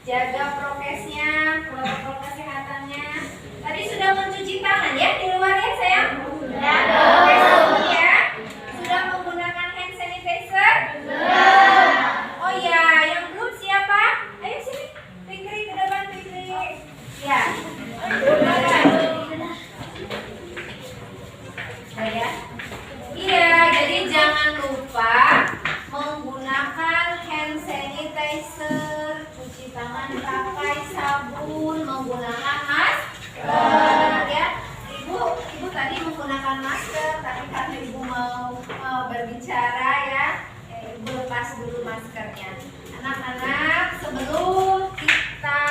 jaga prokesnya, protokol kesehatannya. Tadi sudah mencuci tangan ya di luar ya sayang? Sudah. Ya. Sudah menggunakan hand sanitizer? Belum. Oh ya, yang belum siapa? Ayo sini, Fikri ke depan Fikri. Ya. Saya. Iya, jadi jangan lupa menggunakan hand sanitizer, cuci tangan pakai sabun, menggunakan masker ya. Ibu tadi menggunakan masker, tapi karena ibu mau berbicara ya, ibu lepas dulu maskernya. Anak-anak, sebelum kita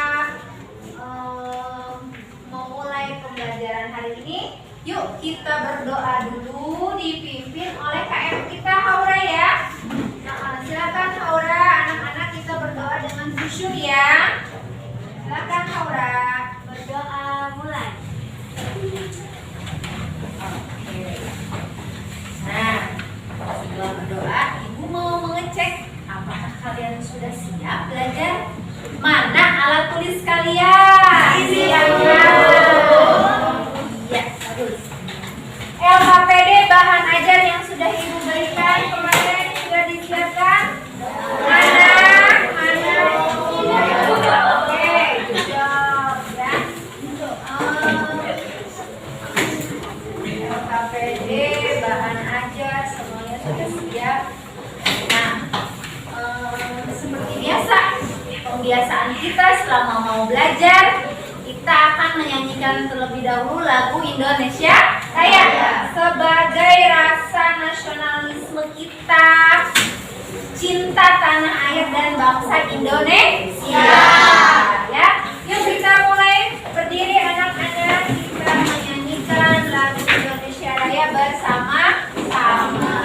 memulai pembelajaran hari ini, yuk kita berdoa dulu dipimpin oleh KM kita Haura ya. Nah, silakan Haura, anak-anak kita berdoa dengan khusyuk ya. Silakan Haura, berdoa mulai. Nah, setelah berdoa, ibu mau mengecek apakah kalian sudah siap belajar? Mana alat tulis kalian? Ya, bagus. LHPD bahan ajar yang sudah ibu berikan kemarin sudah disiapkan? Mana? Oke, good job ya. LHPD bahan ajar semuanya sudah siap. Nah, seperti biasa pembiasaan kita selama mau belajar, kita akan menyanyikan terlebih dahulu lagu Indonesia Raya sebagai rasa nasionalisme kita, cinta tanah air dan bangsa Indonesia. Ya, yuk kita mulai berdiri anak-anak, kita menyanyikan lagu Indonesia Raya bersama-sama.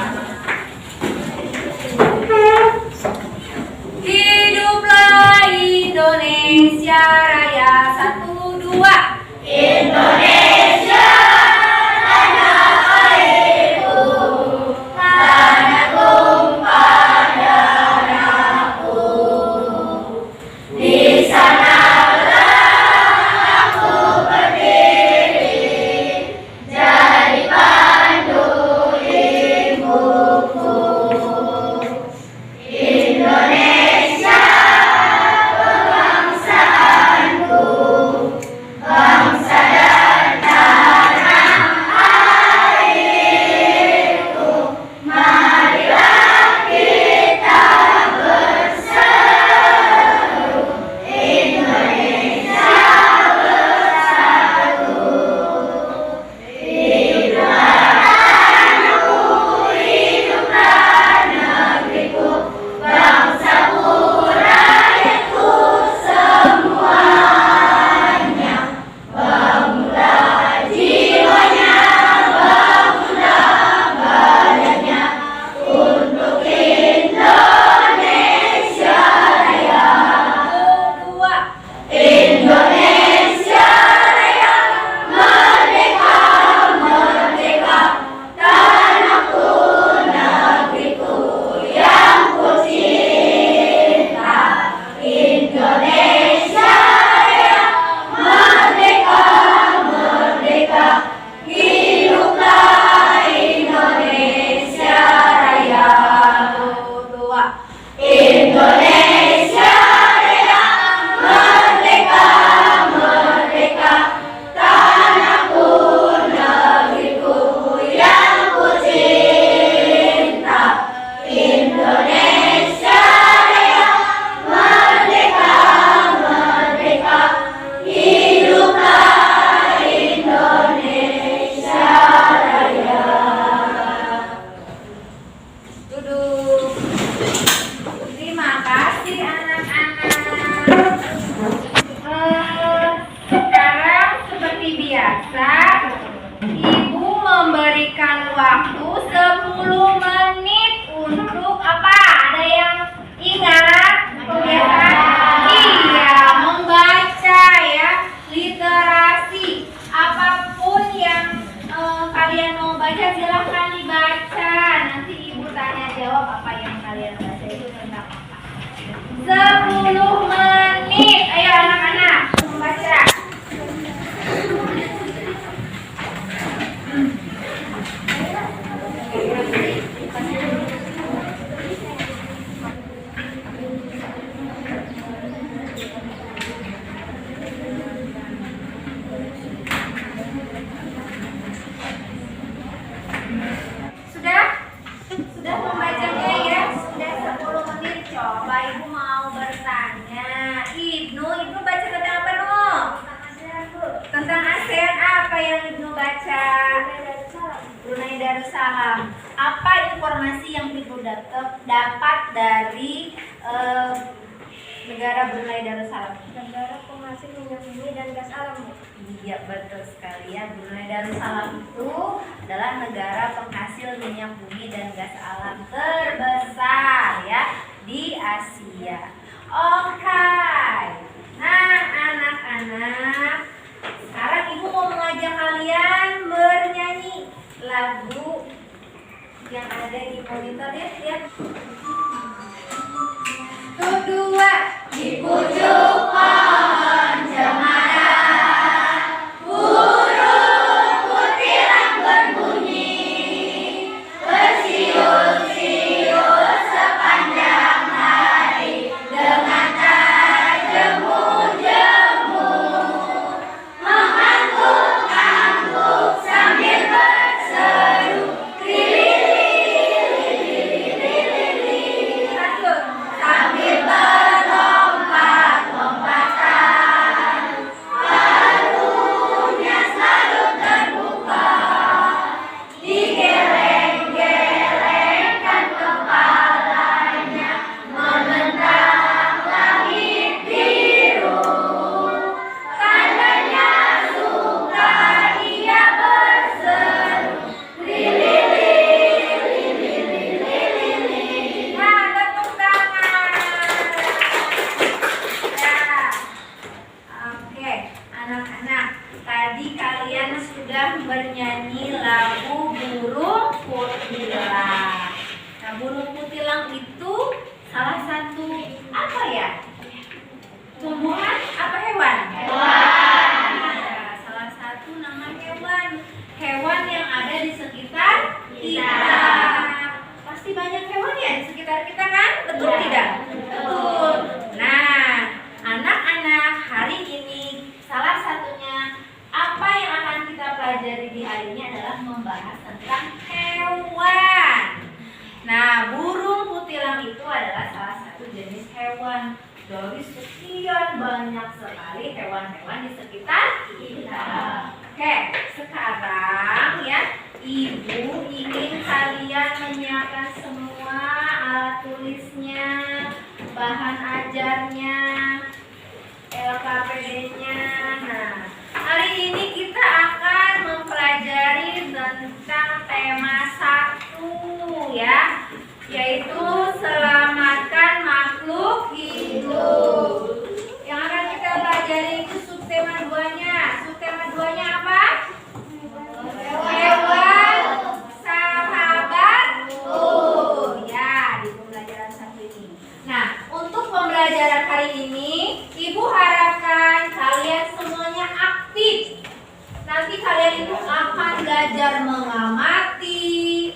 Hiduplah Indonesia Raya, 1, 2. Indonesia tanah airku, tanah tumpah darahku. dapat dari negara Brunei Darussalam? Negara penghasil minyak bumi dan gas alam, Bu. Iya, betul sekali ya. Brunei Darussalam itu adalah negara penghasil minyak bumi dan gas alam terbesar ya di Asia. Oke. Nah, anak-anak, sekarang Ibu mau mengajak kalian bernyanyi lagu yang ada di monitor ya, lihat. Tuh dua di pucuk pohon cemara, burung kutilang berbunyi, bersiul-siul sepanjang hari dengan terjemu-jemu, mengangguk-angguk sambil berseru, sambil berlompat-lompatan, barunya selalu terbuka, digeleng-gelengkan kepalanya, membentang langit biru, tandanya suka ia berseru, lili-lili. Nah, tepuk tangan. Ya. Oke, anak-anak, tadi kalian sudah bernyanyi lagu Burung Kutilang. Nah, burung kutilang itu salah satu apa ya? Tumbuhan apa hewan? Hewan. Ya, salah satu nama hewan. Hewan yang ada di sekitar kita. Pasti banyak hewan ya di sekitar kita kan? Betul tidak? Betul. Nah, anak-anak, hari ini salah satunya apa yang akan kita pelajari di hari ini adalah membahas tentang hewan. Nah, burung kutilang itu adalah salah satu jenis hewan dari sekian banyak sekali hewan-hewan di sekitar kita. Oke, sekarang ya, Ibu ingin kalian menyiapkan semua alat tulisnya, bahan ajarnya, LKPD-nya. Nah, hari ini kita akan mempelajari tentang tema 1 ya, yaitu selamatkan makhluk hidup. Yang akan kita pelajari itu subtema 2-nya. Subtema 2-nya apa? Hewan sahabatku. Ya, di pembelajaran 1 ini. Nah, untuk pembelajaran hari ini, Ibu harapkan kalian semuanya aktif. Nanti kalian itu akan belajar mengamati,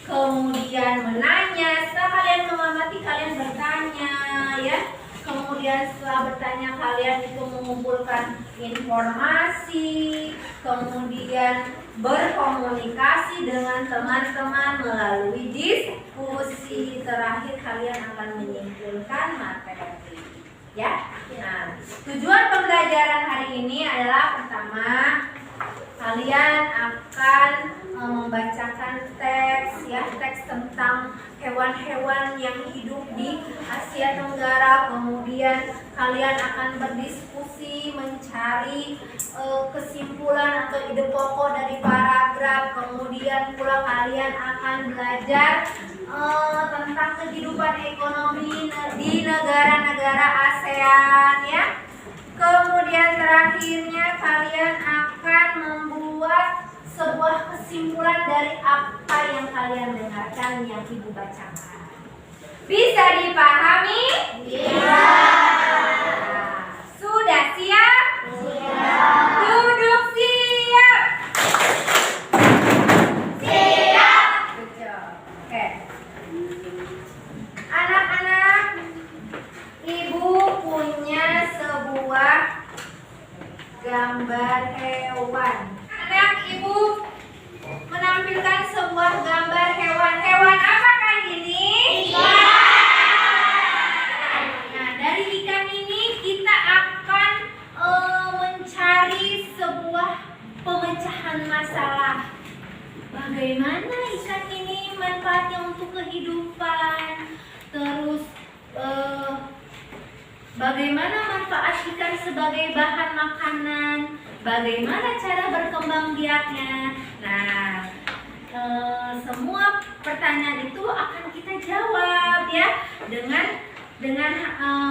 kemudian menanya. Setelah kalian mengamati, kalian bertanya ya. Kemudian setelah bertanya, kalian itu mengumpulkan informasi, kemudian berkomunikasi dengan teman-teman melalui diskusi. Terakhir kalian akan menyimpulkan materi. Ya. Nah, tujuan pembelajaran hari ini adalah pertama, kalian akan membacakan teks ya, teks tentang hewan-hewan yang hidup di Asia Tenggara. Kemudian kalian akan berdiskusi, mencari kesimpulan atau ide pokok dari paragraf. Kemudian pula kalian akan belajar tentang kehidupan ekonomi di negara-negara ASEAN ya. Kemudian terakhirnya kalian akan membuat sebuah kesimpulan dari apa yang kalian dengarkan yang Ibu bacakan. Bisa dipahami? Bisa. Sudah siap? Sudah. Duduk siap. Siap. Oke. Anak-anak, Ibu punya sebuah gambar hewan. Anak, Ibu menampilkan sebuah gambar hewan. Hewan apakah ini? Ikan. Nah, dari ikan ini kita akan mencari sebuah pemecahan masalah. Bagaimana ikan ini manfaatnya untuk kehidupan? bagaimana manfaat ikan sebagai bahan makanan, bagaimana cara berkembang biaknya. Nah, semua pertanyaan itu akan kita jawab ya dengan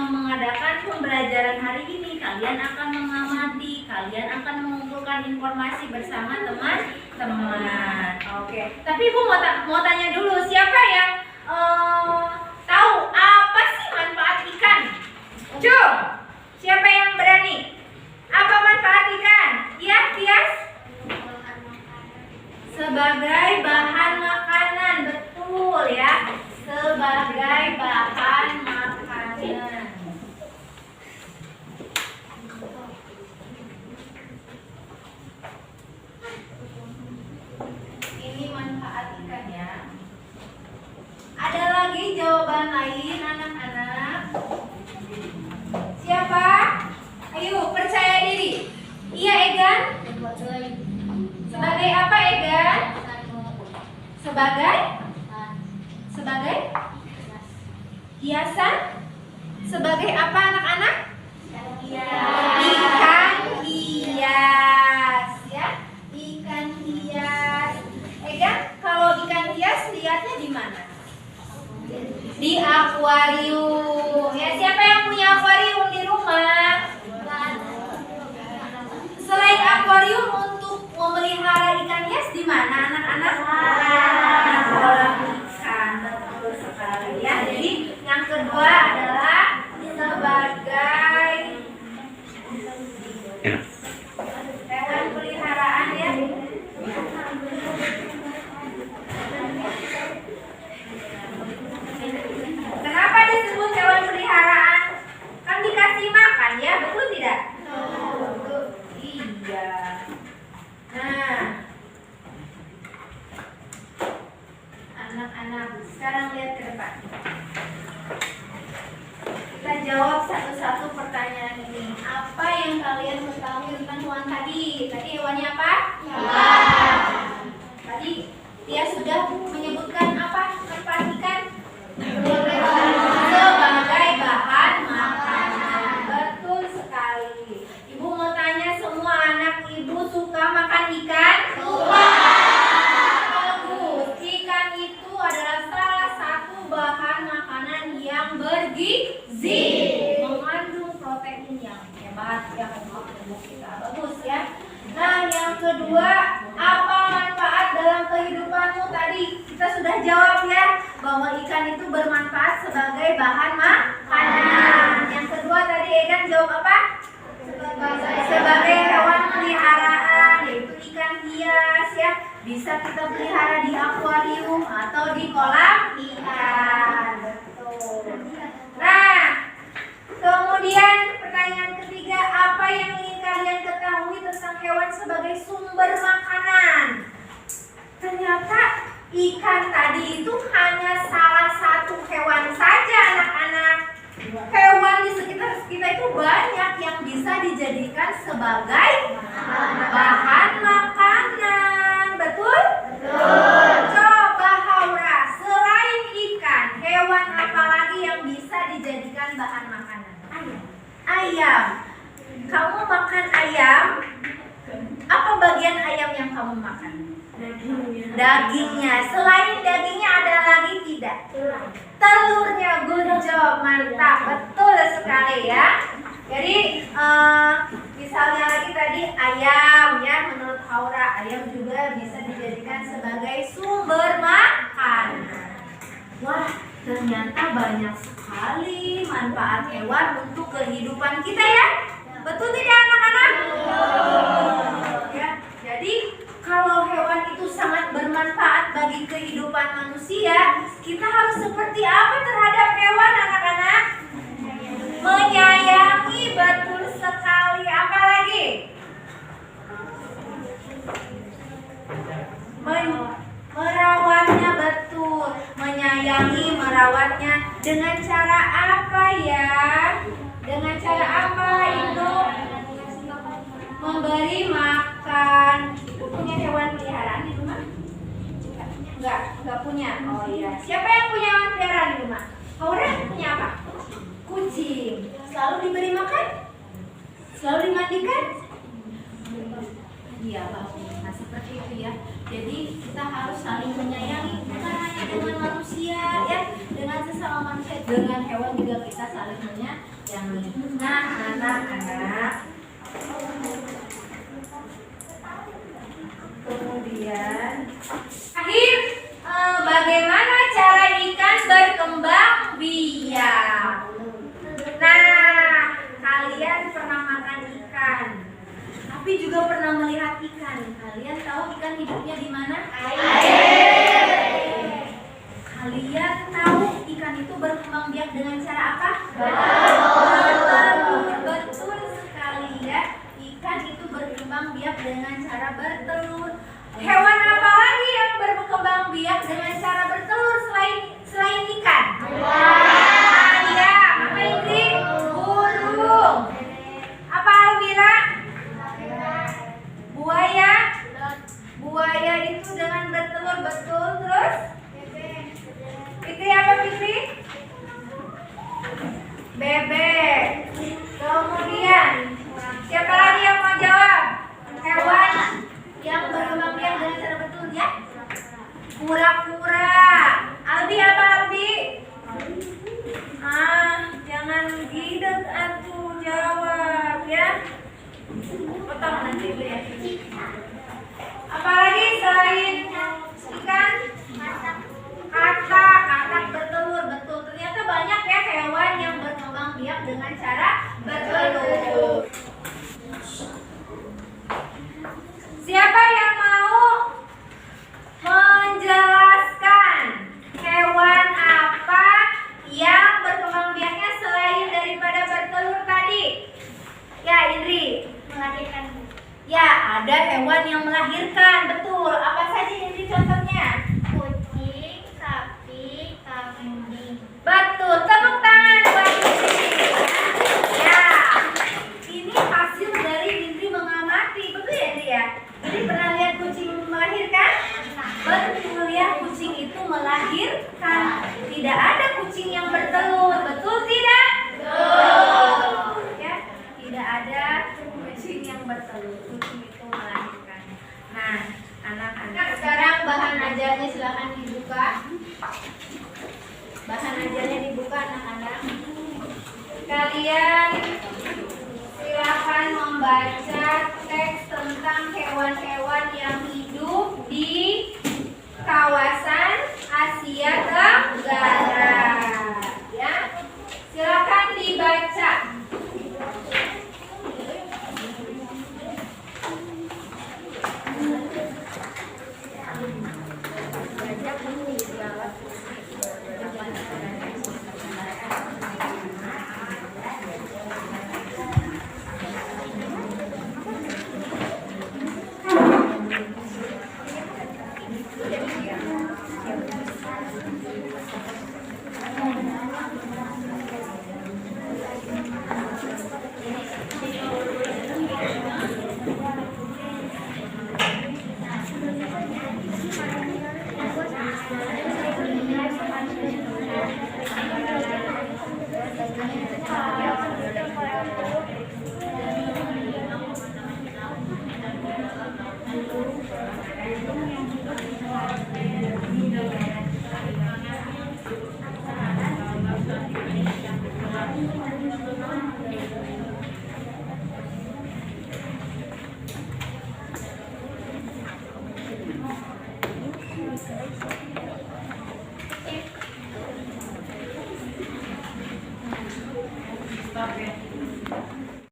mengadakan pembelajaran hari ini. Kalian akan mengamati, kalian akan mengumpulkan informasi bersama teman-teman. Oke. Tapi Ibu mau tanya dulu, siapa yang tahu apa sih manfaat ikan? Coba, siapa yang berani? Apa manfaat ikan? Iya, Tias? Sebagai bahan makanan, betul ya. Sebagai bahan makanan. Ini manfaat ikan ya. Ada lagi jawaban lain anak-anak? Siapa? Ayo, percaya diri. Iya, Egan? Sebagai apa, Egan? Sebagai hiasan? Sebagai apa, anak-anak? Ikan hias ya. Ikan hias. Egan, kalau ikan hias lihatnya di mana? Di akuarium. Ya, siapa yang punya akuarium di rumah? Selain akuarium, untuk memelihara ikan hias di mana, anak-anak? Kolam ikan, betul sekali ya. Jadi yang kedua adalah sebagai hewan peliharaan ya. Kenapa disebut hewan peliharaan? Kan dikasih makan ya, betul tidak? Betul. Iya. Nah, anak-anak, sekarang lihat ke depan. Kita jawab satu-satu pertanyaan ini. Apa yang kalian ketahui tentang hewan tadi? Tadi hewannya apa? Tadi dia sudah menyebutkan apa? Manfaat ikan? Sebagai bahan makanan. Betul sekali. Ibu mau tanya, semua anak ibu suka makan ikan? Suka. Bagus. Ikan itu adalah salah satu bahan makanan yang bergizi, mengandung protein yang hebat yang untuk tubuh kita. Bagus ya. Nah, yang kedua, apa manfaat dalam kehidupanmu tadi? Kita sudah jawab ya, bahwa ikan itu bermanfaat sebagai bahan makanan. Yang kedua tadi Egan jawab apa? Sebagai hewan peliharaan, yaitu ikan hias ya. Bisa kita pelihara di akuarium atau di kolam ikan. Betul. Nah, kemudian pertanyaan ketiga, apa yang ingin kalian ketahui tentang hewan sebagai sumber makanan? Ternyata ikan tadi itu hanya salah satu hewan saja, anak-anak. Hewan di sekitar kita itu banyak yang bisa dijadikan sebagai bahan makanan. Betul? Betul. Coba Haura, selain ikan, hewan apa lagi yang bisa dijadikan bahan makanan? Ayam. Kamu makan ayam? Apa bagian ayam yang kamu makan? Dagingnya. Selain dagingnya ada lagi tidak? Telurnya. Good job, mantap, betul sekali ya. Jadi misalnya lagi tadi ayam ya, menurut Haura ayam juga bisa dijadikan sebagai sumber makanan. Wah, ternyata banyak sekali manfaat hewan untuk kehidupan kita ya. Betul tidak anak-anak? Ya, jadi kalau hewan itu sangat bermanfaat bagi kehidupan manusia, kita harus seperti apa terhadap hewan, anak-anak? Menyayangi, betul sekali. Apa lagi? Merawatnya, betul. Menyayangi, merawatnya. Dengan cara apa ya? Dengan cara apa itu? Memberi makan. Ibu punya hewan peliharaan di rumah? Enggak punya. Oh iya. Siapa yang punya hewan peliharaan di rumah? Haura punya apa? Kucing. Selalu diberi makan? Selalu dimandikan? Iya, bagus. Nah, seperti itu ya. Jadi kita harus saling menyayangi, bukan hanya dengan manusia ya, dengan sesama manusia, dengan hewan juga kita saling menyayangi. Nah, anak-anak, kemudian bagaimana cara ikan berkembang biak? Nah, kalian pernah makan ikan, tapi juga pernah melihat ikan. Kalian tahu ikan hidupnya di mana? Air. Kalian tahu ikan itu berkembang biak dengan cara apa? Bertelur. Betul sekali ya. Ikan itu berkembang biak dengan cara bertelur. Hewan apa lagi yang berkembang biak dengan cara bertelur selain ikan? Iya, apa ini? Burung. Apa Almira? Buaya. Buaya itu dengan bertelur, betul. Terus? Fikri apa Fikri? Bebek. Kemudian siapa lagi yang mau jawab? Hewan yang berkembang biak dengan cara bertelur ya? Kura-kura. Aldi apa Aldi? Jangan gidek atuh, jawab ya. Potong nanti dulu ya. Apalagi selain ikan? Katak bertelur, betul. Ternyata banyak ya hewan yang berkembang biak dengan cara bertelur. Siapa yang mau menjelaskan hewan apa yang berkembang biaknya selain daripada bertelur tadi? Ya, Indri. Melahirkan. Ya, ada hewan yang melahirkan, betul. Apa saja Indri contohnya? Kucing, sapi, kambing. Betul, tepuk tangan buat Indri. Ya, ini hasil dari Indri mengamati, betul ya Indri ya? Indri pernah lihat kucing melahirkan? Betul ya, kucing itu melahirkan. Tidak ada kucing yang bertelur, betul tidak? Betul. Ya, tidak ada kucing yang bertelur, kucing itu melahirkan. Nah, anak-anak, sekarang bahan ajarnya silakan dibuka. Bahan ajarnya dibuka anak-anak. Kalian silakan membaca teks tentang hewan-hewan yang hidup di kawasan Asia Tenggara. Ya, silakan dibaca.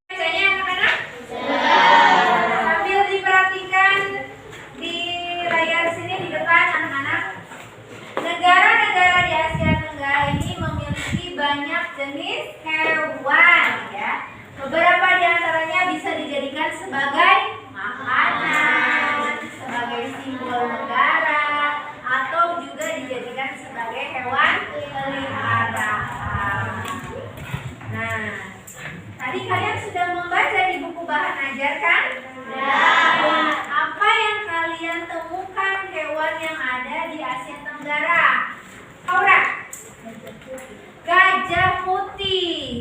Bacanya anak-anak? Sambil diperhatikan di layar sini di depan anak-anak. Negara-negara di Asia Tenggara ini memiliki banyak jenis hewan ya. Beberapa di antaranya bisa dijadikan sebagai makanan, sebagai simbol negara, atau juga dijadikan sebagai hewan peliharaan. Nah, tadi kalian sudah membaca di buku bahan ajar kan? Ya. Apa yang kalian temukan hewan yang ada di Asia Tenggara? Aura? Gajah putih.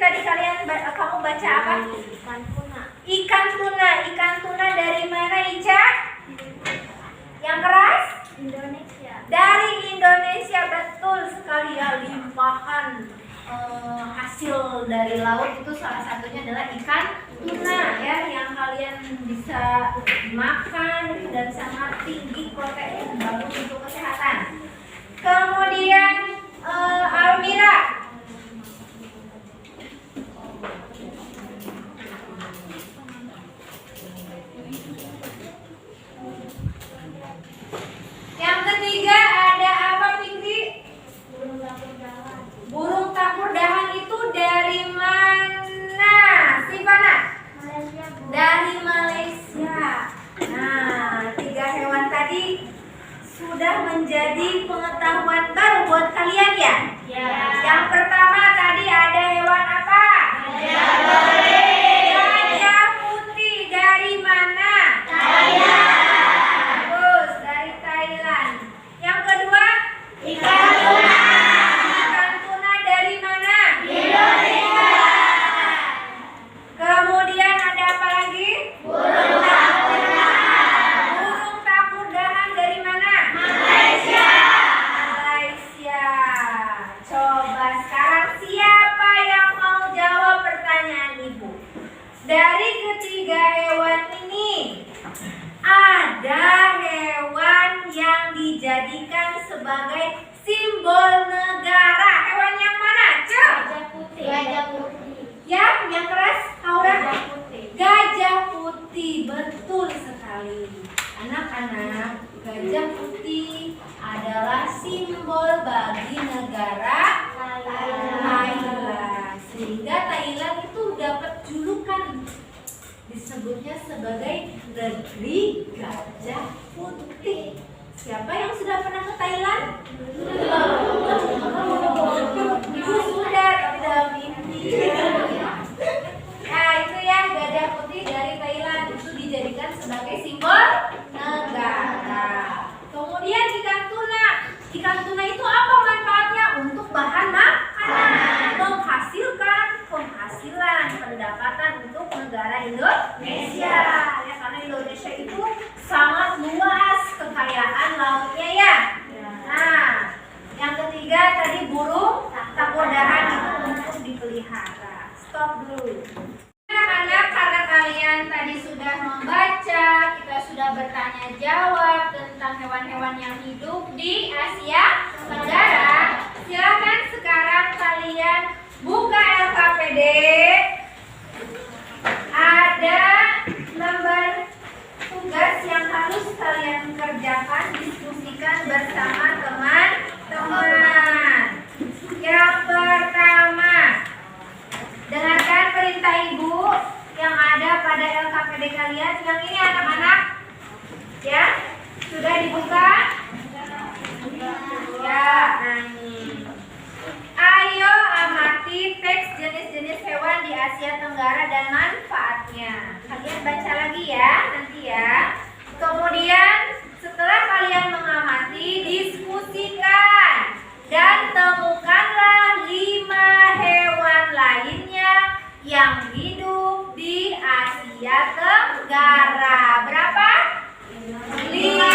tadi kamu baca apa? Ikan tuna. Ikan tuna. Ikan tuna dari mana, Ica? Yang keras? Indonesia. Dari Indonesia, betul sekali ya. Limpahan hasil dari laut itu salah satunya adalah ikan tuna ya, yang kalian bisa makan dan sangat tinggi protein, bagus untuk kesehatan. Kemudian Almira, yang ketiga ada apa, Fikri? Burung takur dahan itu dari mana, Sivana? Malaysia, Bu. Dari Malaysia. Nah, 3 hewan tadi sudah menjadi pengetahuan baru buat kalian ya? Ya. Yang pertama tadi ada hewan apa? Gajah putih dari mana? Bagus, dari Thailand. Yang kedua? Ikan tuna. Ikan tuna dari mana? Kemudian ada apa lagi? Burung takur dahan dari mana? Malaysia. Coba sekarang siapa yang mau jawab pertanyaan Ibu? Dari ketiga hewan ini, ada hewan yang dijadikan sebagai simbol negara. Hewan yang mana, Cek? Gajah putih. Ya, yang keras, Aura? Gajah putih. Gajah putih, betul sekali. Anak-anak, gajah putih adalah simbol bagi negara Thailand. Sehingga Thailand itu dapat julukan, disebutnya sebagai negeri gajah putih. Siapa yang sudah pernah ke Thailand? Ibu sudah, tapi dalam mimpi. Nah, itu ya, gajah putih dari Thailand itu dijadikan sebagai simbol negara. Kemudian ikan tuna. Ikan tuna itu apa manfaatnya? Untuk bahan makanan, menghasilkan penghasilan, pendapatan untuk negara Indonesia. Ya, karena Indonesia itu sangat luas kekayaan lautnya ya. Nah, yang ketiga tadi burung takur dahan itu untuk dipelihara. Stop dulu. Anak-anak, karena kalian tadi sudah membaca, kita sudah bertanya jawab tentang hewan-hewan yang hidup di Asia Tenggara. Silakan sekarang kalian buka LKPD. Ada lembar tugas yang harus kalian kerjakan, diskusikan bersama teman-teman. Yang pertama, dengarkan perintah Ibu yang ada pada LKPD kalian. Yang ini anak-anak, ya, sudah dibuka? Ya, nah ini. Ayo amati teks jenis-jenis hewan di Asia Tenggara dan manfaatnya. Kalian baca lagi ya, nanti ya. Kemudian setelah kalian mengamati, diskusikan dan temukanlah 5 hewan lainnya yang hidup di Asia Tenggara. Berapa? 5.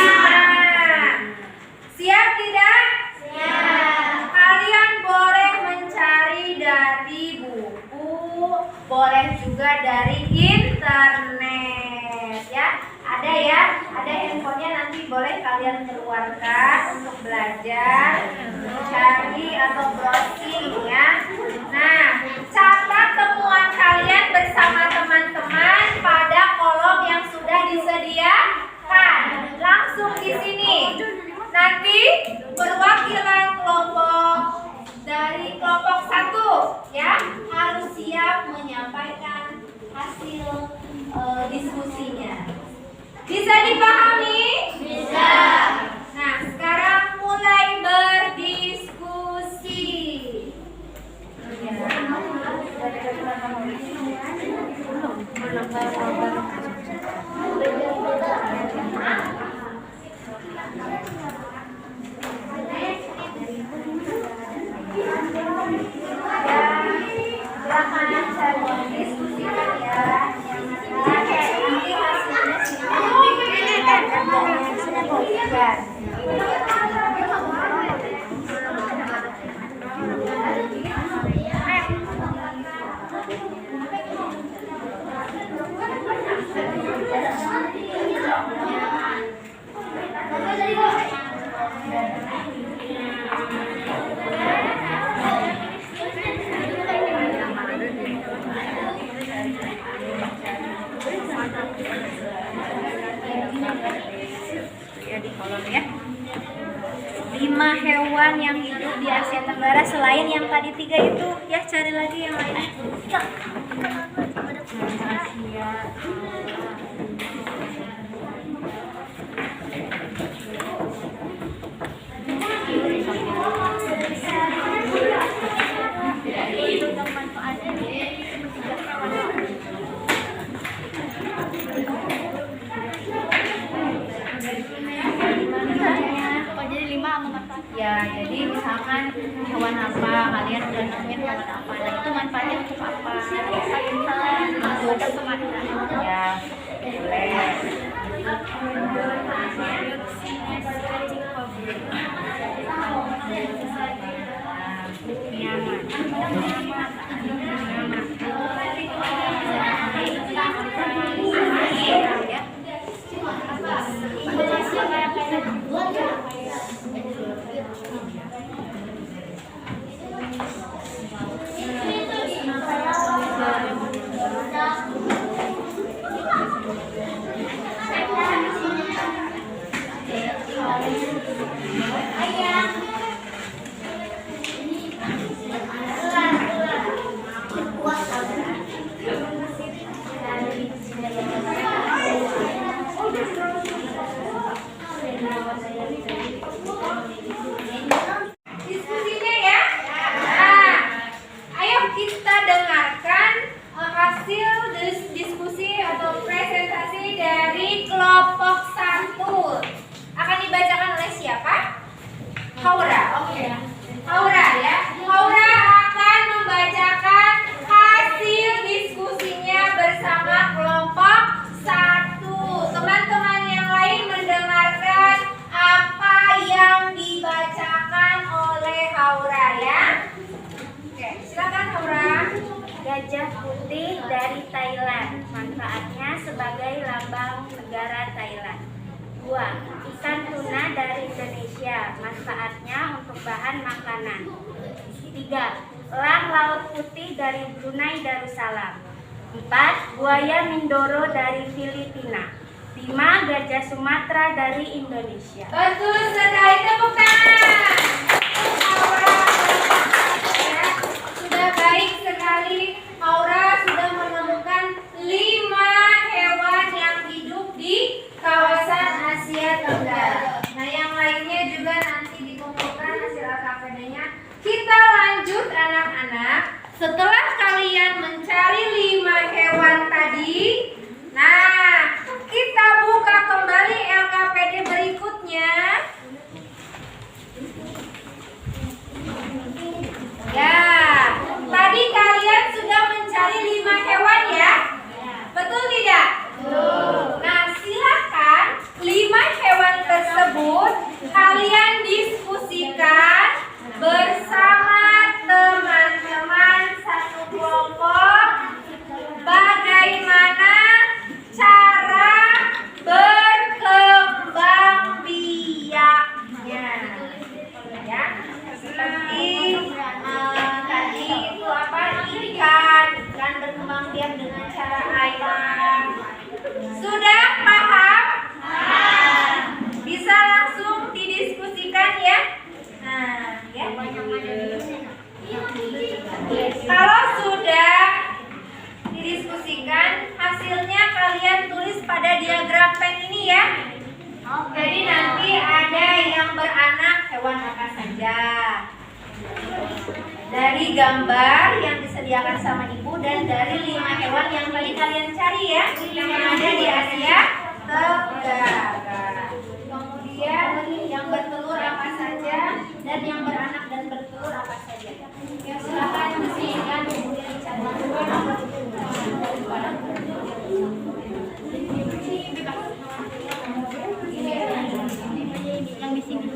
Siap tidak? Siap. Kalian boleh mencari dari buku, boleh juga dari internet ya. Ada ya, ada handphonenya, nanti boleh kalian keluarkan untuk belajar, mencari atau browsing ya. Nah, catat temuan kalian bersama teman-teman pada kolom yang sudah disediakan. Langsung di sini. Nanti perwakilan kelompok dari kelompok 1 ya harus siap menyampaikan hasil diskusinya. Bisa dipahami? Bisa. Nah, sekarang mulai berdiskusi. Silakan hewan yang hidup di Asia Tenggara selain yang tadi 3 itu? Ya, cari lagi yang lain. Asia. Ya, jadi misalkan hewan apa, kalian udah nemuin hewan apa, nah itu manfaatnya untuk apa? Untuk ya, boleh. Diskusinya ya. Nah, ayo kita dengarkan hasil diskusi atau presentasi dari kelompok 1. Akan dibacakan oleh siapa? Haura. Oke. Haura ya. Haura akan membacakan hasil diskusinya bersama kelompok 1. Teman-teman yang lain mendengarkan apa yang dibacakan oleh Haura ya. Oke, silakan Haura. Gajah putih dari Thailand. Manfaatnya sebagai lambang negara Thailand. 2. Ikan tuna dari Indonesia. Manfaatnya untuk bahan makanan. 3. Elang laut putih dari Brunei Darussalam. 4. Buaya Mindoro dari Filipina. 5. Gajah Sumatera dari Indonesia. Betul sekali, tepuk tangan. Haura ya, sudah baik sekali. Haura sudah menemukan 5 hewan yang hidup di kawasan Asia Tenggara. Nah, yang lainnya juga nanti dikumpulkan hasil LKPD-nya. Kita lanjut anak-anak. Setelah kalian mencari 5 hewan tadi, nah, kita buka kembali LKPD berikutnya. Ya, tadi kalian sudah mencari 5 hewan ya? Betul tidak? Nah, silakan 5 hewan tersebut kalian diskusikan bersama teman-teman satu kelompok. Bagaimana cara berkembang biaknya? Ya, seperti tadi itu apa? Ikan berkembang biak dengan cara air. Sudah paham? Bisa langsung didiskusikan ya. Nah, ya. Kalau sudah didiskusikan, hasilnya kalian tulis pada diagram pen ini ya. Jadi nanti ada yang beranak hewan apa saja. Dari gambar yang disediakan sama ibu dan dari 5 hewan yang tadi kalian cari ya, yang ada di Asia Tenggara. Kemudian yang bertelur apa saja dan yang beranak dan bertelur apa saja. Ya, silakan diskusikan kemudian dicatat. Yang di sini.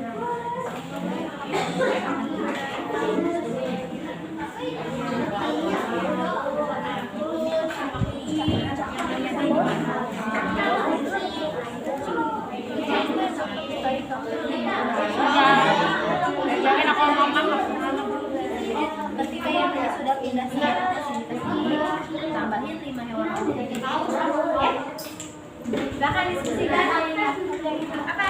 Ketika yang sudah pindah sini ke sini, tambahin 5 hewan ya. Silakan diskusikan. Apa?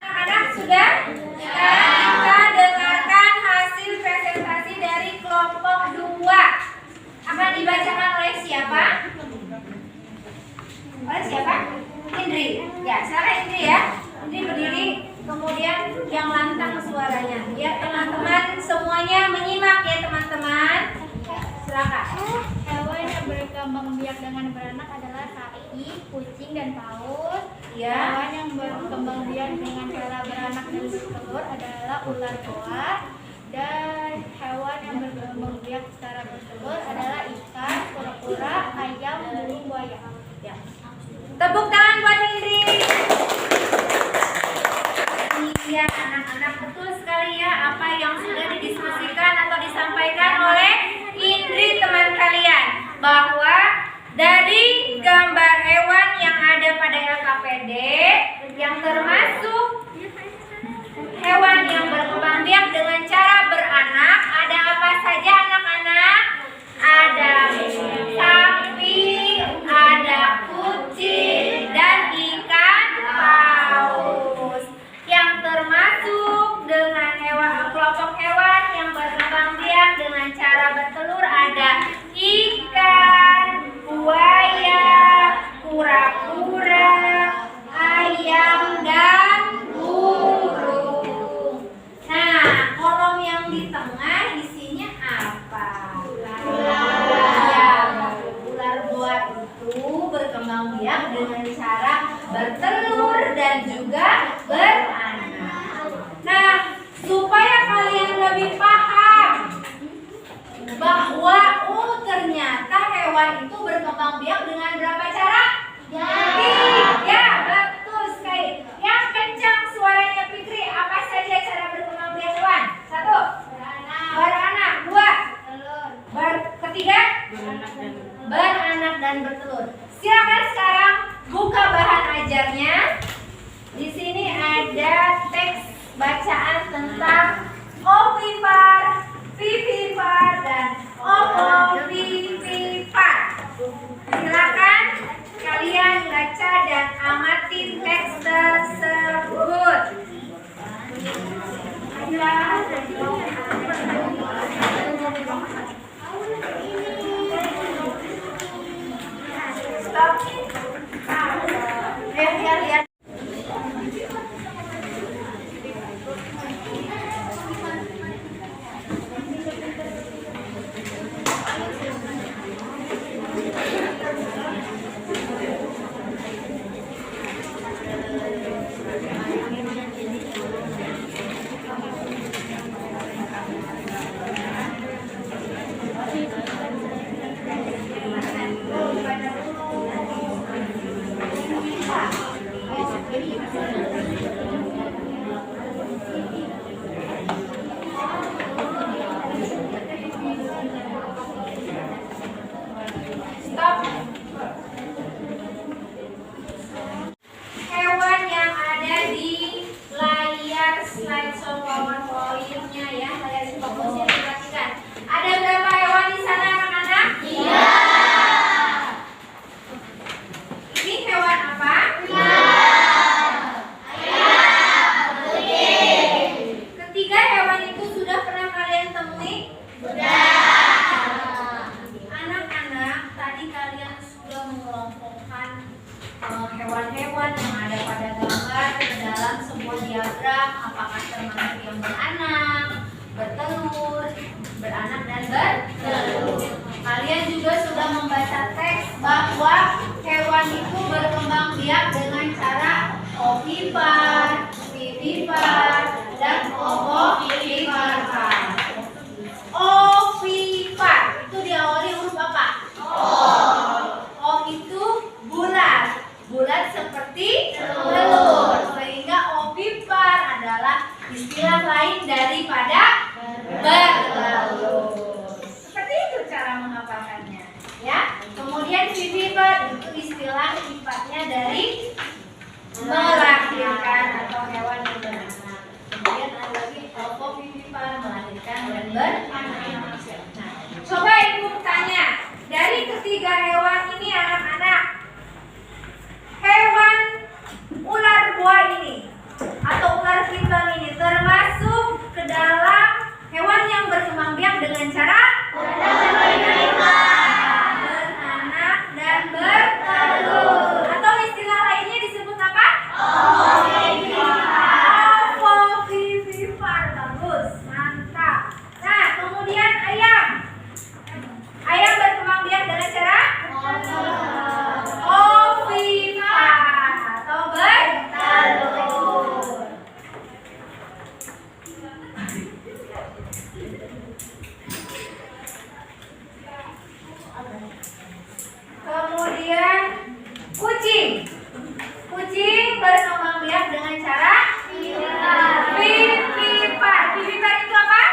Anak-anak sudah? Kita dengarkan hasil presentasi dari kelompok 2. Akan dibacakan oleh siapa? Oleh siapa? Indri. Ya, silakan Indri ya. Indri berdiri, kemudian yang lantang suaranya. Ya, teman-teman semuanya menyimak ya, teman-teman. Silakan. Hewan yang berkembang biak dengan beranak adalah sapi, kucing, dan paus. Ya. Hewan yang berkembang biak dengan cara beranak dan bertelur adalah ular boa. Dan hewan yang berkembang biak secara bertelur adalah ikan, kura-kura, ayam, burung, buaya. Ya. Tepuk tangan buat Indri. Iya, anak-anak, betul sekali ya apa yang sudah didiskusikan atau disampaikan oleh Indri teman kalian, bahwa dari gambar hewan yang ada pada LKPD yang termasuk hewan yang berkembang biak dengan cara beranak, ada apa saja anak-anak? Ada sapi, ada kucing, dan ikan paus. Yang termasuk dengan kelompok hewan yang berkembang biak dengan cara bertelur ada ikan, buaya, kura-kura, ayam, dan burung. Nah, kolom yang di tengah isinya apa? Ular boa itu berkembang biak dengan cara bertelur dan juga beranak. Nah, supaya kalian lebih paham bahwa ternyata hewan itu berkembang biak dengan berapa cara? Tiga, betul sekali. Yang kencang suaranya Fikri, apa saja cara berkembang biak hewan? 1. Beranak. 2. Ketiga? Beranak dan bertelur. Silakan sekarang buka bahan ajarnya. Di sini ada teks bacaan tentang ovipar, vivipar, dan ovovivipar. Silakan kalian baca dan amati teks tersebut. Stop. Lihat. Anak-anak, tadi kalian sudah mengelompokkan hewan-hewan yang ada pada gambar ke dalam sebuah diagram. Apakah termasuk yang beranak, bertelur, beranak dan bertelur? Kalian juga sudah membaca teks bahwa hewan itu berkembang biak dengan cara ovipar, vivipar, dan ovovivipar. Ovipar itu diawali huruf apa? O itu bulat, bulat seperti telur. Sehingga ovipar adalah istilah lain daripada bertelur. Seperti itu cara menghafalkannya, ya. Kemudian vivipar itu istilah sifatnya dari melahirkan atau hewan yang beranak. Kemudian ada lagi ovovivipar, melahirkan dan beranak. Nah, coba ibu tanya, dari ketiga hewan ini anak-anak, hewan ular buah ini atau ular piton ini termasuk ke dalam hewan yang berkembang biak dengan cara beranak dan bertelur, atau istilah lainnya disebut apa? Ovovivipar. Bagus, mantap. Nah, kemudian ayam. Ayam berkembang biak dengan cara ovipar atau bertelur. Kemudian kucing. Kucing berkembang biak dengan cara vivipar. Vivipar itu apa?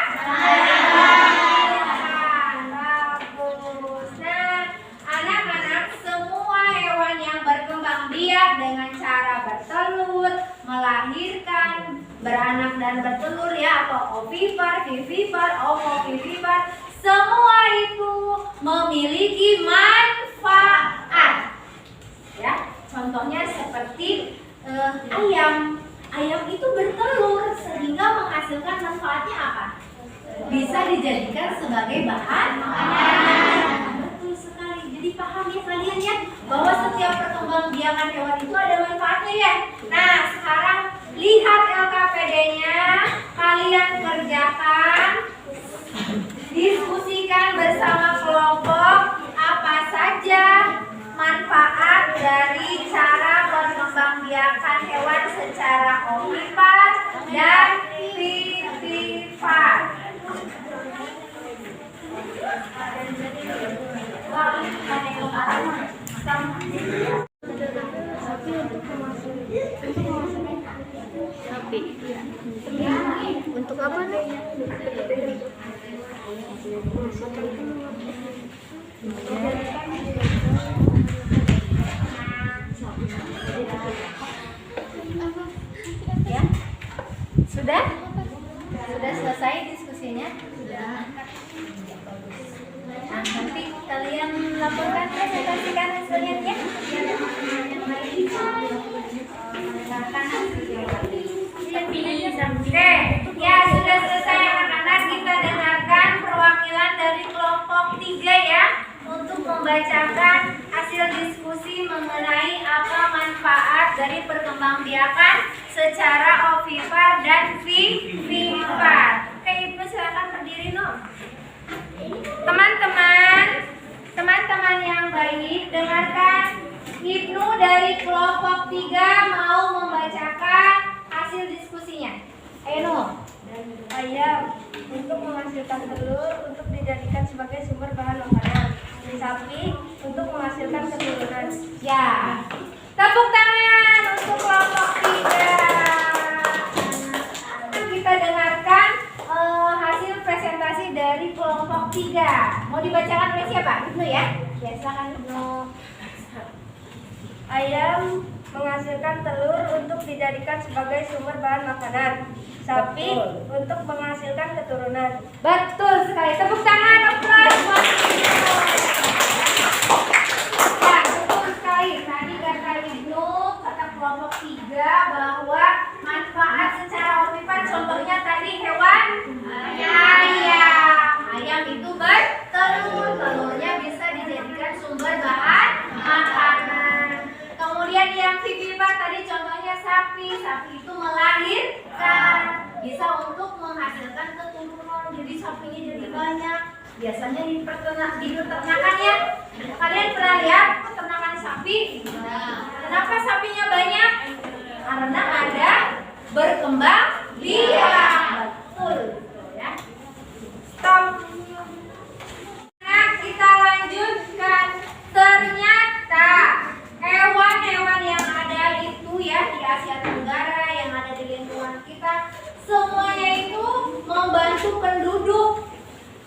Bagus. Nah, anak-anak, semua hewan yang berkembang biak dengan cara bertelur, melahirkan, beranak dan bertelur, ya, atau ovipar, vivipar, ovovivipar, semua itu memiliki manfaat. Ya, contohnya seperti ayam. Ayam itu bertelur sehingga menghasilkan manfaatnya apa? Bisa dijadikan sebagai bahan makanan. Betul sekali. Jadi paham ya kalian ya bahwa setiap perkembangbiakan hewan itu ada manfaatnya ya. Nah, sekarang lihat LKPD-nya, kalian kerjakan, diskusikan bersama kelompok apa saja manfaat dari cara perkembangbiakan hewan secara ovipar dan vivipar. Untuk apa nih? Ya, sudah? Sudah selesai diskusinya? Sudah. Nah, nanti kalian laporkan, presentasikan hasilnya ya. Biar teman-teman yang lain bisa mendengarkan hasilnya. Oke, ya sudah selesai anak-anak, kita dengarkan perwakilan dari kelompok 3 ya untuk membacakan hasil diskusi mengenai apa manfaat dari perkembangbiakan secara ovipar dan vivipar. Oke, Ibu silakan berdiri, Nur. Teman-teman yang baik, dengarkan. Ibnu dari kelompok 3 mau membacakan hasil diskusinya. Ayo, Nur. Ayam untuk menghasilkan telur untuk dijadikan sebagai sumber bahan makanan. Sapi untuk menghasilkan keturunan. Ya, tepuk tangan untuk kelompok 3. Kita dengarkan hasil presentasi dari kelompok 3. Mau dibacakan oleh siapa? Ibnu ya? Ya, silakan Ibnu. Ayam menghasilkan telur untuk dijadikan sebagai sumber bahan makanan. Sapi untuk menghasilkan keturunan. Betul sekali. Tepuk tangan, aplaus buat Ibnu. Ya, betul sekali. Tadi kata Ibnu, kata kelompok 3 bahwa manfaat secara ovipar contohnya tadi hewan ayam. Ayam biasanya di peternakan ya. Kalian pernah lihat peternakan sapi? Kenapa sapinya banyak? Karena ada berkembang biak. Betul ya. Stop. Nah, kita lanjutkan. Ternyata hewan-hewan yang ada itu ya di Asia Tenggara, yang ada di lingkungan kita, semuanya itu membantu penduduk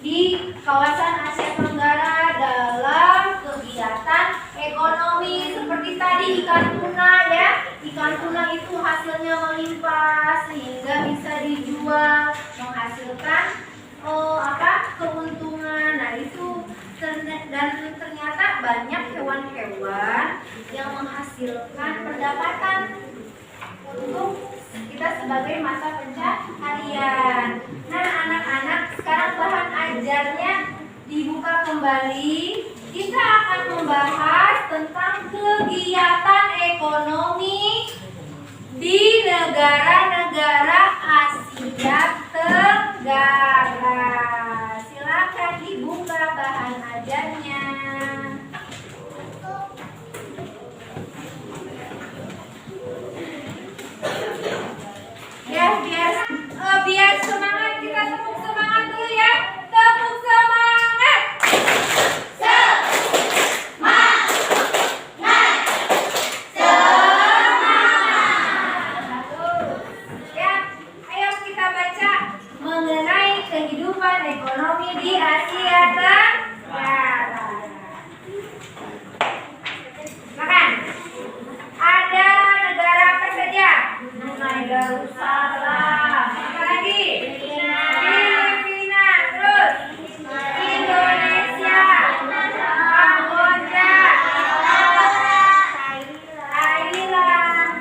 di kawasan Asia Tenggara dalam kegiatan ekonomi. Seperti tadi ikan tuna ya, ikan tuna itu hasilnya melimpah sehingga bisa dijual, menghasilkan keuntungan. Nah itu, dan ternyata banyak hewan-hewan yang menghasilkan pendapatan untuk kita sebagai mata pencaharian. Nah anak-anak, sekarang bahan ajarnya dibuka kembali. Kita akan membahas tentang kegiatan ekonomi di negara-negara Asia Tenggara. Silakan dibuka bahan ajarnya. Ya, biar semangat, kita tepuk semangat dulu ya. Tepuk semangat. Ya, ayo kita baca mengenai kehidupan ekonomi di Asia Tenggara. Makan. Ada negara apa saja? Brunei Darussalam. Apa lagi? Filipina. Terus Indonesia, Kamboja, Thailand.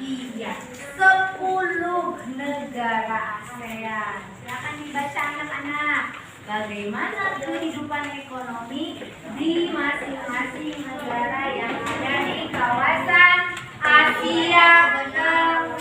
Iya, 10 negara ASEAN. Silakan dibaca anak-anak. Bagaimana kehidupan ekonomi di masing-masing negara yang ada di kawasan Asia Tenggara.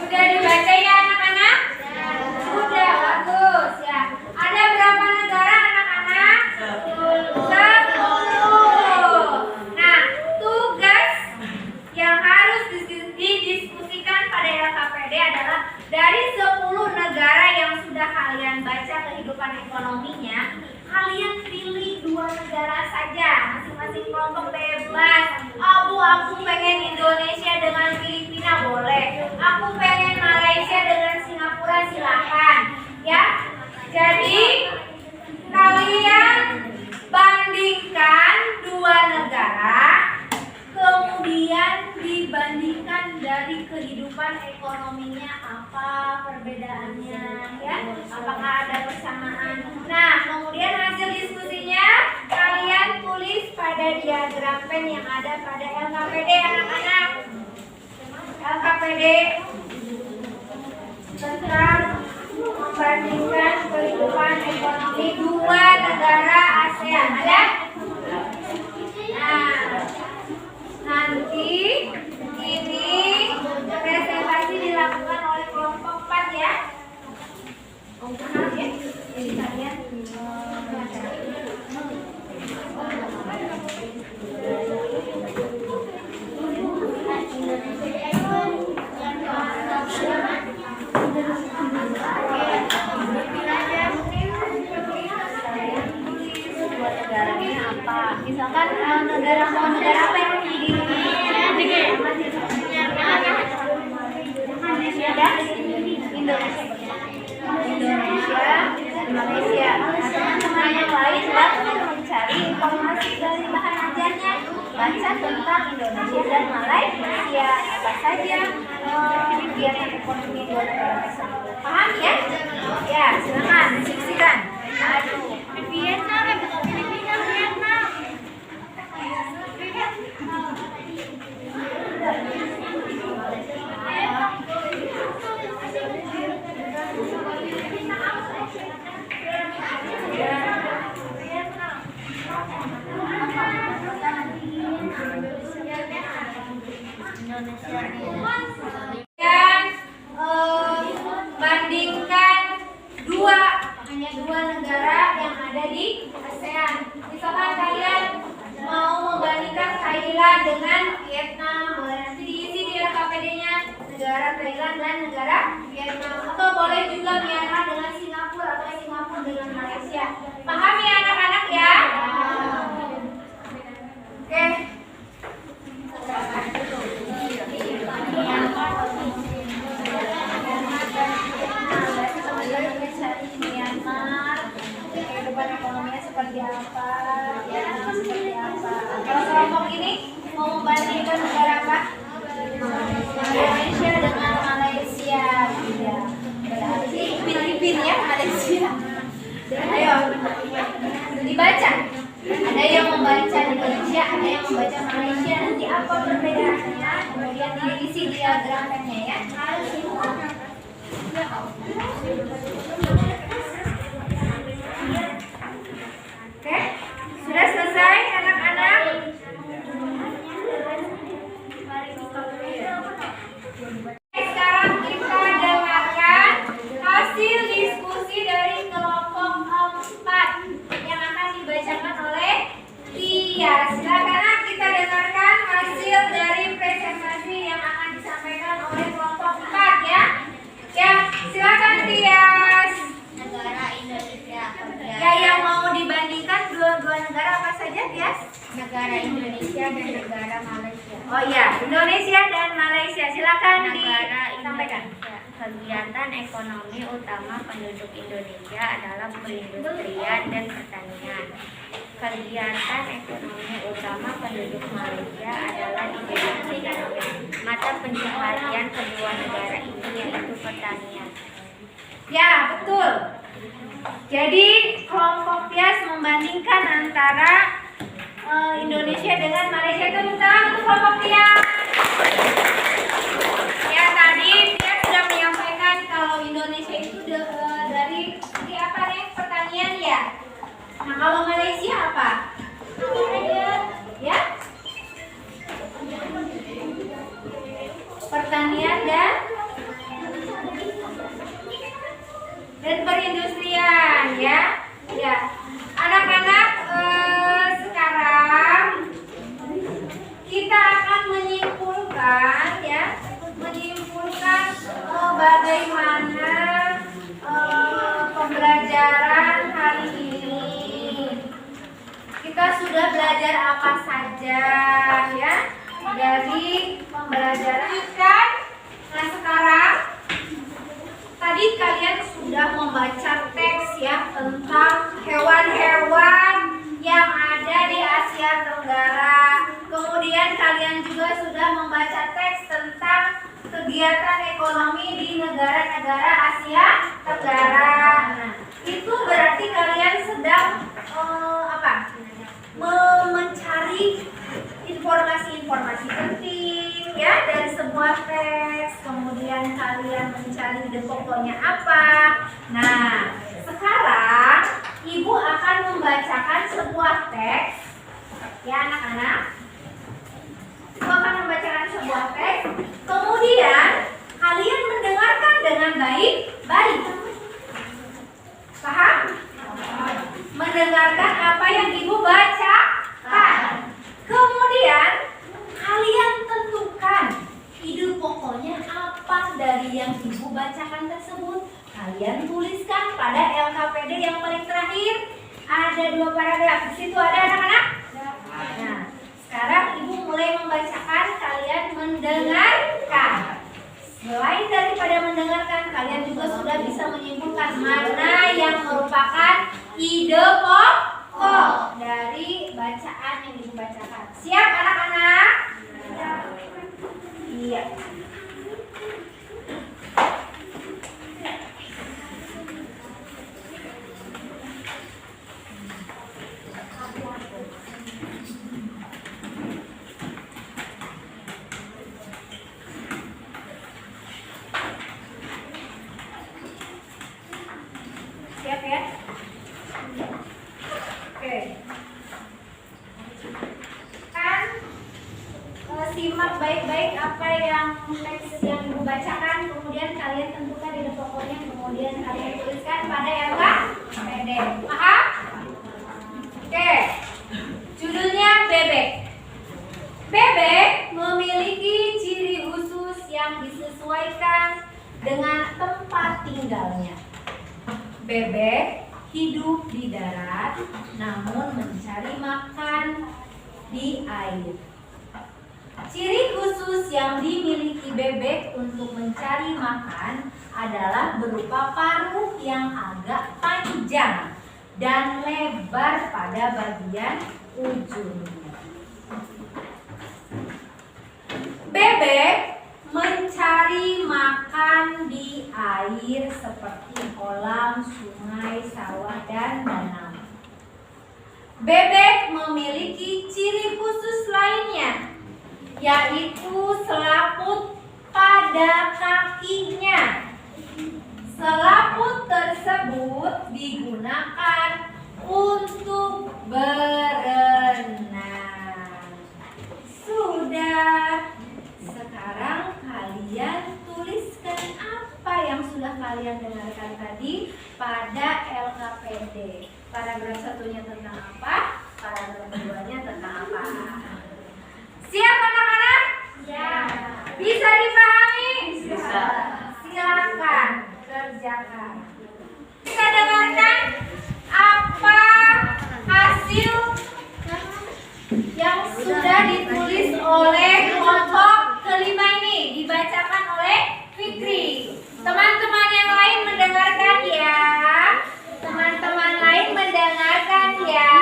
Sudah dibaca ya anak-anak? Sudah, bagus ya. Ada berapa negara anak-anak? 10. Nah, tugas yang harus didiskusikan pada LKPD adalah dari 10 negara yang sudah kalian baca kehidupan ekonominya, kalian pilih 2 negara saja. Masing-masing kelompok bebas. Aku pengen Indonesia dengan Filipina, boleh. Aku pengen Malaysia dengan Singapura, silakan. Ya. Jadi kalian bandingkan 2 negara, kemudian dibandingkan dari kehidupan ekonominya apa perbedaannya ya, apakah ada persamaan. Nah kemudian hasil diskusinya kalian tulis pada diagram pen yang ada pada LKPD anak-anak. LKPD tentang membandingkan kehidupan ekonomi 2 negara ASEAN ada. Nah nanti ini presentasi dilakukan oleh kelompok 4 ya. Maaf ya, jadi kalian negaranya apa? Misalkan negara apa yang di Indonesia dan Indonesia, Malaysia. Nah, teman-teman yang lain dapat mencari informasi dari bahan ajarnya, baca tentang Indonesia dan Malaysia, apa saja kegiatan ekonomi dua negara tersebut. Paham ya? Ya, silakan diskusikan. Aduh, Vietnam, Filipina, Vietnam. Bandingkan hanya dua negara yang ada di ASEAN. Misalkan kalian mau membandingkan Thailand dengan Vietnam, boleh nanti diisi di LKPD-nya negara Thailand dan negara Vietnam, atau boleh juga Myanmar dengan Singapura atau Singapura dengan Malaysia. Paham ya anak-anak ya? Oke. Myanmar, kehidupan ekonominya seperti apa, ya seperti apa. Kalau kelompok ini mau membandingkan negara apa? Indonesia dengan Malaysia, ya. Berarti Filipina ya Malaysia. Ayo dibaca. Ada yang membaca Indonesia, ada yang membaca Malaysia. Nanti apa perbedaannya? Kemudian diisi diagramnya ya. Oke, sudah selesai anak-anak? Sekarang kita dengarkan hasil diskusi dari kelompok 4 yang akan dibacakan oleh Tia. Silakan kita dengarkan hasil dari presentasi yang akan disampaikan oleh kelompok 4 ya. Ya, silakan Tias. Negara Indonesia. Ya, yang mau dibandingkan dua negara apa saja, Tias? Negara Indonesia dan negara Malaysia. Oh iya, Indonesia dan Malaysia. Silakan Negara disampaikan. Indonesia. Kegiatan ekonomi utama penduduk Indonesia adalah perindustrian dan pertanian. Kegiatan ekonomi utama penduduk Malaysia adalah di bidang pertanian. Mata pencaharian kedua negara ini yaitu pertanian. Ya, betul. Jadi kelompok Tias membandingkan antara Indonesia dengan Malaysia. Itu tentang untuk kelompok Tias. Ya, tadi Tias sudah menyampaikan kalau Indonesia itu dari apa nih? Pertanian ya. Nah, kalau Malaysia apa? Ya? Pertanian dan perindustrian ya. Ya. Anak-anak sekarang kita akan menyimpulkan ya, bagaimana pembelajaran hari ini. Kita sudah belajar apa saja ya dari pembelajaran kan? Nah, sekarang tadi kalian sudah membaca teks ya tentang hewan-hewan yang ada di Asia Tenggara. Kemudian kalian juga sudah membaca teks tentang kegiatan ekonomi di negara-negara Asia Tenggara. Nah, itu berarti kalian sedang mencari informasi-informasi penting ya dari sebuah teks. Kemudian kalian mencari ide pokoknya apa. Nah, sekarang Ibu akan membacakan sebuah teks ya anak-anak. Ibu akan membacakan sebuah teks. Kemudian kalian mendengarkan dengan baik-baik. Paham? Mendengarkan apa yang Ibu bacakan. Kemudian kalian tentukan ide pokoknya apa dari yang Ibu bacakan tersebut. Kalian tuliskan pada LKPD yang paling terakhir. Ada 2 paragraf. Di situ ada anak-anak? Nah, sekarang Ibu mulai membacakan, kalian mendengarkan. Selain daripada mendengarkan, kalian juga sudah bisa menyimpulkan mana yang merupakan ide pokok dari bacaan yang Ibu bacakan. Siap anak-anak? Iya. simak baik-baik apa yang teks yang ibu bacakan, kemudian kalian tentukan di pokoknya, kemudian kalian tuliskan pada LKPD. Paham? Oke. Judulnya bebek. Bebek memiliki ciri khusus yang disesuaikan dengan tempat tinggalnya. Bebek hidup di darat, namun mencari makan di air. Ciri khusus yang dimiliki bebek untuk mencari makan adalah berupa paruh yang agak panjang dan lebar pada bagian ujungnya. Bebek mencari makan di air seperti kolam, sungai, sawah, dan danau. Bebek memiliki ciri khusus lainnya, yaitu selaput pada kakinya. Selaput tersebut digunakan untuk berenang. Sudah. Sekarang kalian tuliskan apa yang sudah kalian dengarkan tadi pada LKPD. Paragraf 1-nya tentang apa? Paragraf 2-nya tentang apa? Siap anak-anak? Ya. Bisa dipahami? Bisa. Silakan kerjakan. Kita dengarkan apa hasil yang sudah ditulis oleh kelompok kelima ini, dibacakan oleh Fikri. Teman-teman yang lain mendengarkan ya. Teman-teman lain mendengarkan ya.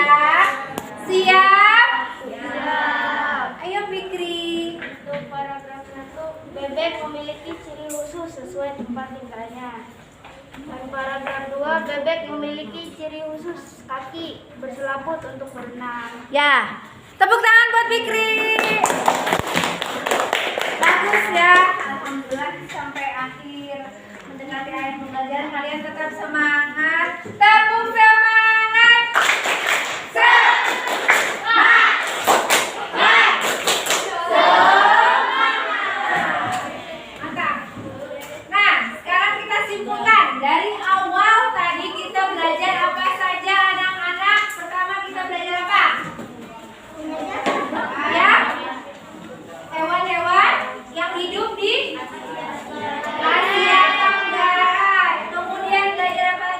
Siap? Siap. Ayo Fikri. Untuk paragraf 1, bebek memiliki ciri khusus sesuai tempat tinggalnya. Dan paragraf 2, bebek memiliki ciri khusus kaki berselaput untuk berenang. Ya. Tepuk tangan buat Fikri. Bagus ya. Alhamdulillah sampai akhir mendekati akhir pembelajaran kalian tetap semangat. Tepuk semangat. Semangat. Angkat. Nah, sekarang kita simpulkan. Dari awal tadi kita belajar apa saja anak-anak? Pertama kita belajar apa? Ya, hewan-hewan yang hidup di Asia Tenggara. Kemudian belajar apa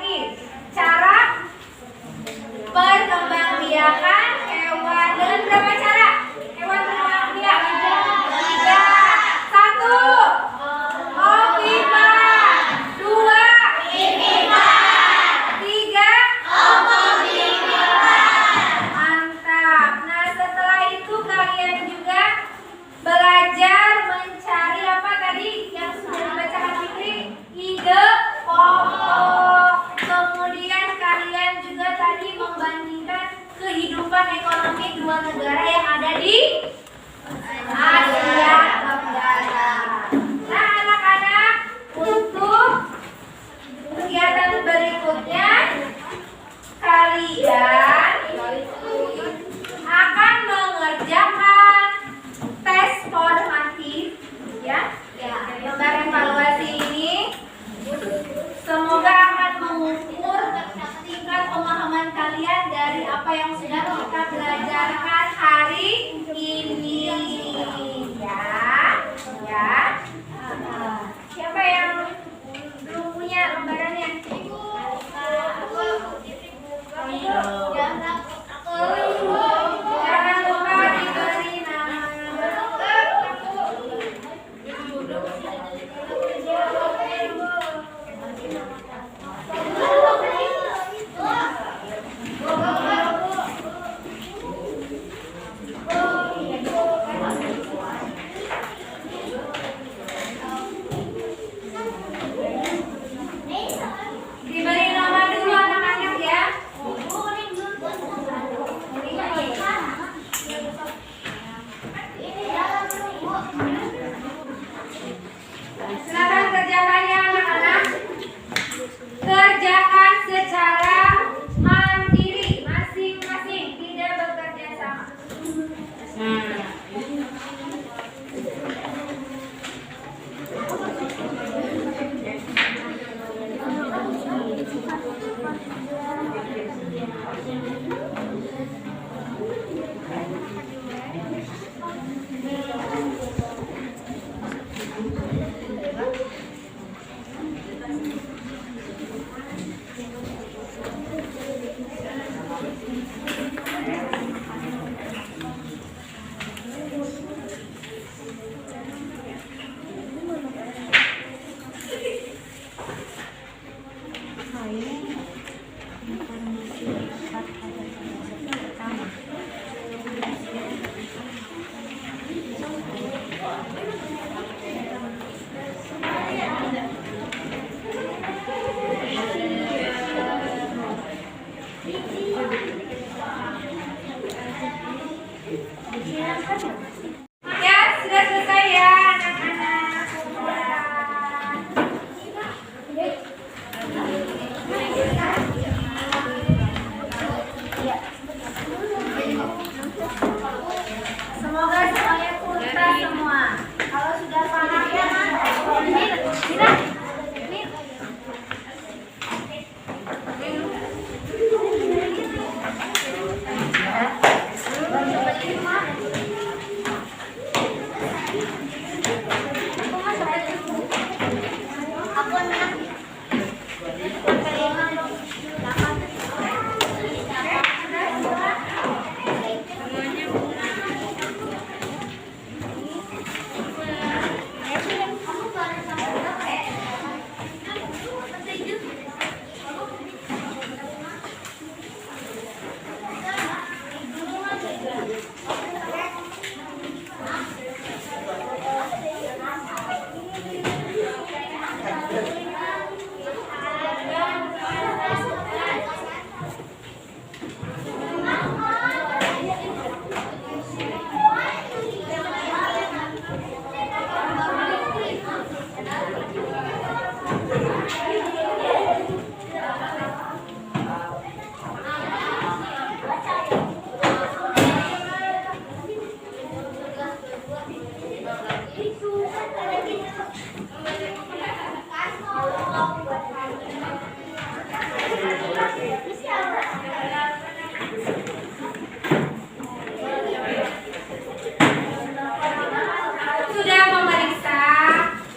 Sudah memeriksa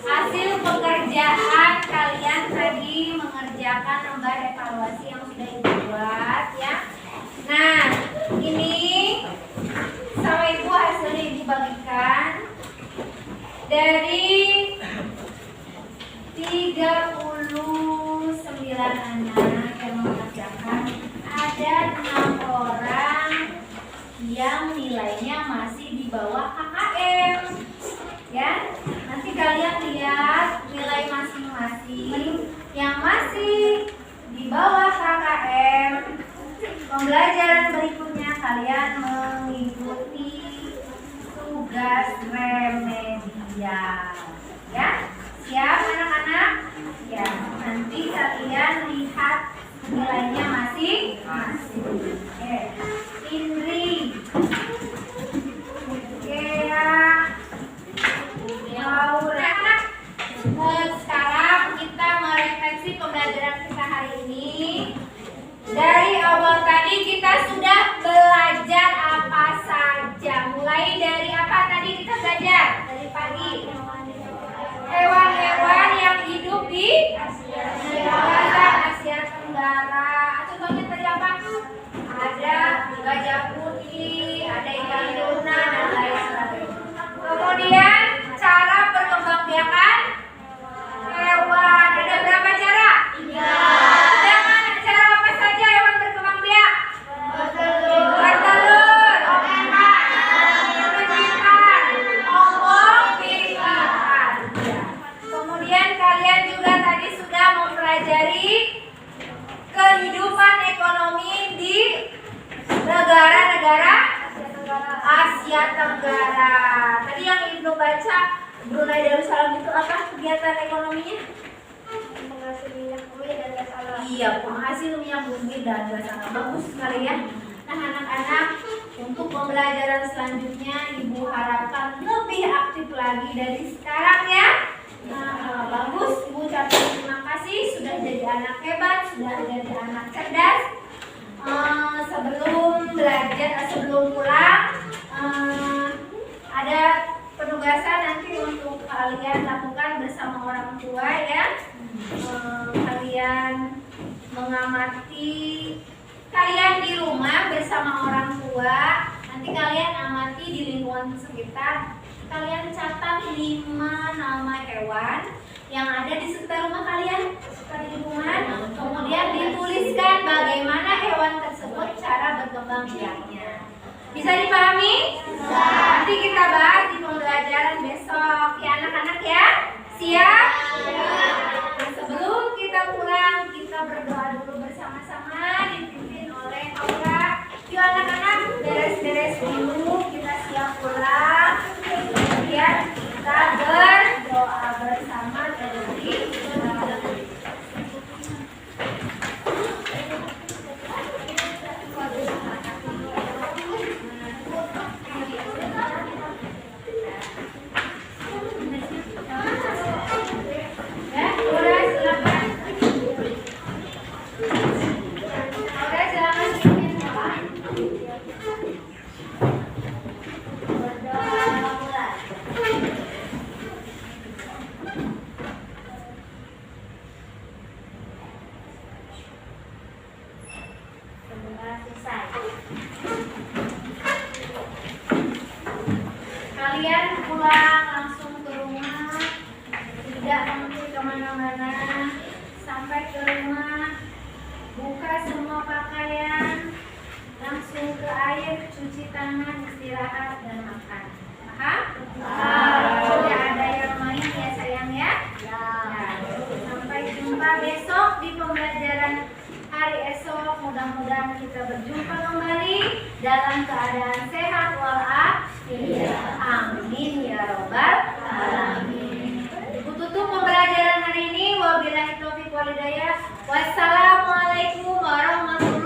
hasil pekerjaan kalian tadi mengerjakan lembar evaluasi yang sudah ibu buat ya. Nah, ini sama ibu hasilnya ibu bagikan. Dari 39 anak yang mengerjakan, ada 6 orang yang nilainya masih di bawah KKM. Ya, nanti kalian lihat nilai masing-masing yang masih di bawah KKM. Pembelajaran berikutnya kalian mengikuti tugas remedial. Ya, siap anak-anak? Ya, nanti kalian lihat nilainya masing-masing. Oke, Indri, Gea, Laura. Sekarang kita merefleksi pembelajaran kita hari ini. Dari awal tadi kita sudah belajar apa saja. Mulai dari apa tadi kita belajar? Dari pagi. Hewan-hewan yang hidup di Asia Tenggara. Contohnya tadi apa? Ada gajah putih, ada ikan tuna dan lain sebagainya. Kemudian cara perkembangbiakan hewan. Ada berapa cara? 3. Dengan cara apa saja hewan berkembang biak? Bertelur, pipikan. Kemudian kalian juga tadi sudah mempelajari kehidupan ekonomi di negara-negara Asia Tenggara. Tadi yang Ibnu baca, Brunei Darussalam itu apa kegiatan ekonominya? Penghasil minyak bumi dan gas alam. Iya, penghasil minyak bumi dan gas alam. Bagus sekali ya. Nah anak-anak, untuk pembelajaran selanjutnya Ibu harapkan lebih aktif lagi dari sekarang ya. Nah, bagus, Ibu ucapkan terima kasih sudah jadi anak hebat, sudah jadi anak cerdas. Sebelum belajar, sebelum pulang, ada penugasan nanti untuk kalian lakukan bersama orang tua ya. Kalian mengamati, kalian di rumah bersama orang tua, nanti kalian amati di lingkungan sekitar. Kalian catat 5 nama hewan yang ada di sekitar rumah kalian, sekitar lingkungan. Kemudian dituliskan bagaimana hewan tersebut cara berkembang biaknya. Bisa dipahami? Bisa. Nanti kita bahas di pembelajaran besok ya anak-anak ya. Siap? Nah, sebelum kita pulang, kita berdoa dulu bersama-sama dipimpin oleh Aura. Yuk anak-anak, beres-beres dulu, kita siap pulang. Kemudian kita berdoa bersama dari kalian pulang langsung ke rumah, tidak pergi kemana-mana. Sampai ke rumah, buka semua pakaian, langsung ke air, cuci tangan, istirahat dan makan. Paham? Tidak ada yang main ya sayang ya. Nah, sampai jumpa besok di pembelajaran hari esok. Mudah-mudahan kita berjumpa kembali dalam keadaan sehat walafiat. Amin ya robbal alamin. Ibu tutup pembelajaran hari ini. Wabillahi taufiq wal hidayah. Wassalamualaikum warahmatullahi wabarakatuh.